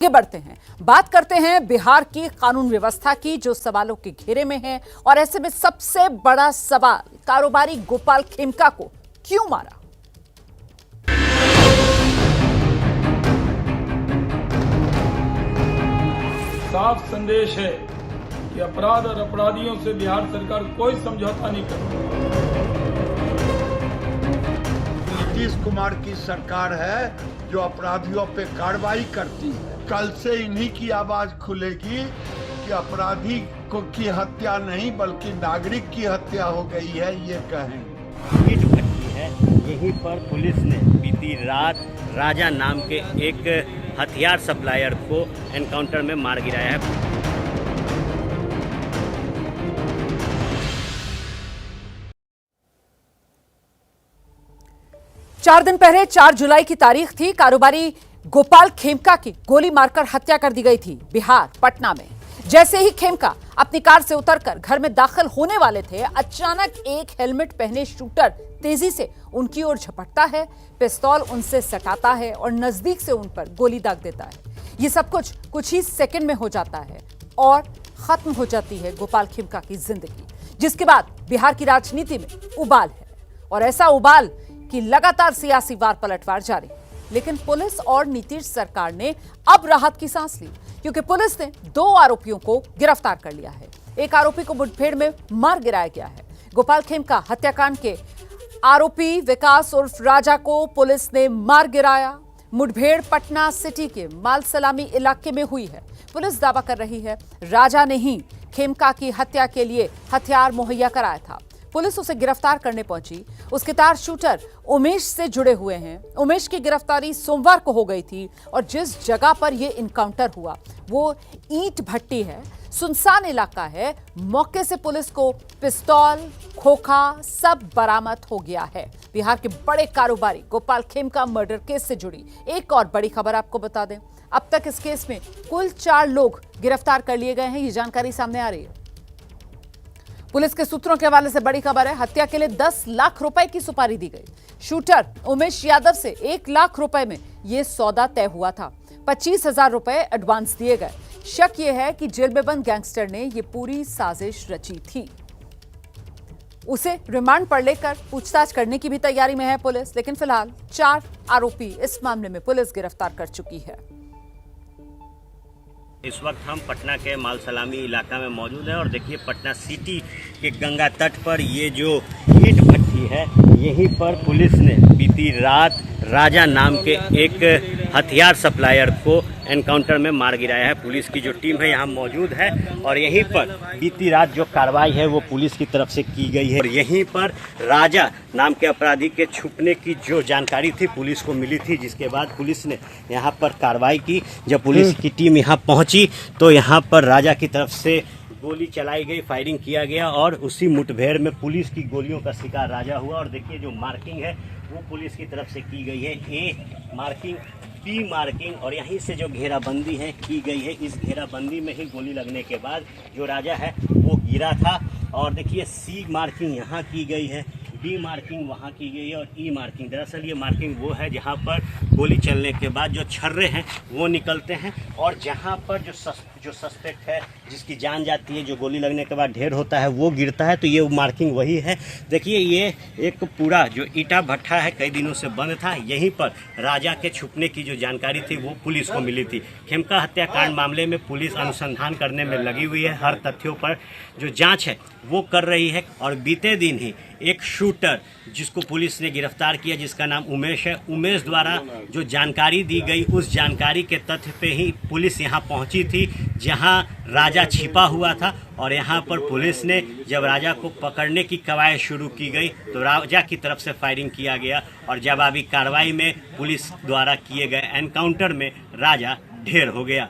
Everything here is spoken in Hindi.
आगे बढ़ते हैं, बात करते हैं बिहार की कानून व्यवस्था की जो सवालों के घेरे में है। और ऐसे में सबसे बड़ा सवाल, कारोबारी गोपाल खेमका को क्यों मारा? साफ संदेश है कि अपराध और अपराधियों से बिहार सरकार कोई समझौता नहीं करती। नीतीश कुमार की सरकार है जो अपराधियों पे कार्रवाई करती है। कल से इन्हीं की आवाज खुलेगी कि अपराधी को की हत्या नहीं बल्कि नागरिक की हत्या हो गई है, ये कहेंगे। ईंट भट्टी है, यहीं पर पुलिस ने बीती रात राजा नाम के एक हथियार सप्लायर को एनकाउंटर में मार गिराया है। 4 दिन पहले 4 जुलाई की तारीख थी। कारोबारी गोपाल खेमका की गोली मारकर हत्या कर दी गई थी बिहार पटना में। जैसे ही खेमका अपनी कार से उतरकर घर में दाखिल होने वाले थे, अचानक एक हेलमेट पहने शूटर तेजी से उनकी ओर झपटता है, पिस्तौल उनसे सटाता है और नजदीक से उन पर गोली दाग देता है। ये सब कुछ ही सेकंड में हो जाता है और खत्म हो जाती है गोपाल खेमका की जिंदगी, जिसके बाद बिहार की राजनीति में उबाल है। और ऐसा उबाल कि लगातार सियासी वार पलटवार जारी। लेकिन पुलिस और नीतीश सरकार ने अब राहत की सांस ली, क्योंकि पुलिस ने 2 आरोपियों को गिरफ्तार कर लिया है। एक आरोपी को मुठभेड़ में मार गिराया गया है। गोपाल खेमका हत्याकांड के आरोपी विकास उर्फ राजा को पुलिस ने मार गिराया। मुठभेड़ पटना सिटी के मालसलामी इलाके में हुई है। पुलिस दावा कर रही है राजा ने ही खेमका की हत्या के लिए हथियार मुहैया कराया था। पुलिस उसे गिरफ्तार करने पहुंची। उसके तार शूटर उमेश से जुड़े हुए हैं। उमेश की गिरफ्तारी सोमवार को हो गई थी और जिस जगह पर यह इनकाउंटर हुआ वो ईंट भट्टी है, सुनसान इलाका है। मौके से पुलिस को पिस्तौल, खोखा सब बरामद हो गया है। बिहार के बड़े कारोबारी गोपाल खेमका मर्डर केस से जुड़ी एक और बड़ी खबर आपको बता दें। अब तक इस केस में कुल 4 लोग गिरफ्तार कर लिए गए हैं। ये जानकारी सामने आ रही है। पुलिस के सूत्रों के हवाले से बड़ी खबर है। हत्या के लिए 10 लाख रुपए की सुपारी दी गई। शूटर उमेश यादव से 1 लाख रुपए में यह सौदा तय हुआ था। 25,000 रुपए एडवांस दिए गए। शक यह है कि जेल में बंद गैंगस्टर ने यह पूरी साजिश रची थी। उसे रिमांड पर लेकर पूछताछ करने की भी तैयारी में है पुलिस। लेकिन फिलहाल 4 आरोपी इस मामले में पुलिस गिरफ्तार कर चुकी है। इस वक्त हम पटना के मालसलामी इलाका में मौजूद हैं और देखिए पटना सिटी के गंगा तट पर ये जो ईंट भट्टी है, यहीं पर पुलिस ने बीती रात राजा नाम के एक हथियार सप्लायर को एनकाउंटर में मार गिराया है। पुलिस की जो टीम है यहाँ मौजूद है और यहीं पर बीती रात जो कार्रवाई है वो पुलिस की तरफ से की गई है। और यहीं पर राजा नाम के अपराधी के छुपने की जो जानकारी थी पुलिस को मिली थी, जिसके बाद पुलिस ने यहाँ पर कार्रवाई की। जब पुलिस की टीम यहाँ पहुँची तो यहाँ पर राजा की तरफ से गोली चलाई गई, फायरिंग किया गया और उसी मुठभेड़ में पुलिस की गोलियों का शिकार राजा हुआ। और देखिए जो मार्किंग है वो पुलिस की तरफ से की गई है, ए मार्किंग, बी मार्किंग, और यहीं से जो घेराबंदी है की गई है। इस घेराबंदी में ही गोली लगने के बाद जो राजा है वो गिरा था। और देखिए सी मार्किंग यहाँ की गई है, बी मार्किंग वहाँ की गई है और ई मार्किंग, दरअसल ये मार्किंग वो है जहाँ पर गोली चलने के बाद जो छर्रे हैं वो निकलते हैं और जहाँ पर जो सस्पेक्ट है जिसकी जान जाती है, जो गोली लगने के बाद ढेर होता है वो गिरता है। तो ये मार्किंग वही है। देखिए ये एक पूरा जो ईंटा भट्ठा है कई दिनों से बंद था। यहीं पर राजा के छुपने की जो जानकारी थी वो पुलिस को मिली थी। खेमका हत्याकांड मामले में पुलिस अनुसंधान करने में लगी हुई है। हर तथ्यों पर जो जांच है वो कर रही है। और बीते दिन ही एक शूटर जिसको पुलिस ने गिरफ्तार किया, जिसका नाम उमेश है, उमेश द्वारा जो जानकारी दी गई उस जानकारी के तथ्य पे ही पुलिस यहाँ पहुँची थी जहाँ राजा छिपा हुआ था। और यहाँ पर पुलिस ने जब राजा को पकड़ने की कवायद शुरू की गई तो राजा की तरफ से फायरिंग किया गया और जवाबी कार्रवाई में पुलिस द्वारा किए गए एनकाउंटर में राजा ढेर हो गया।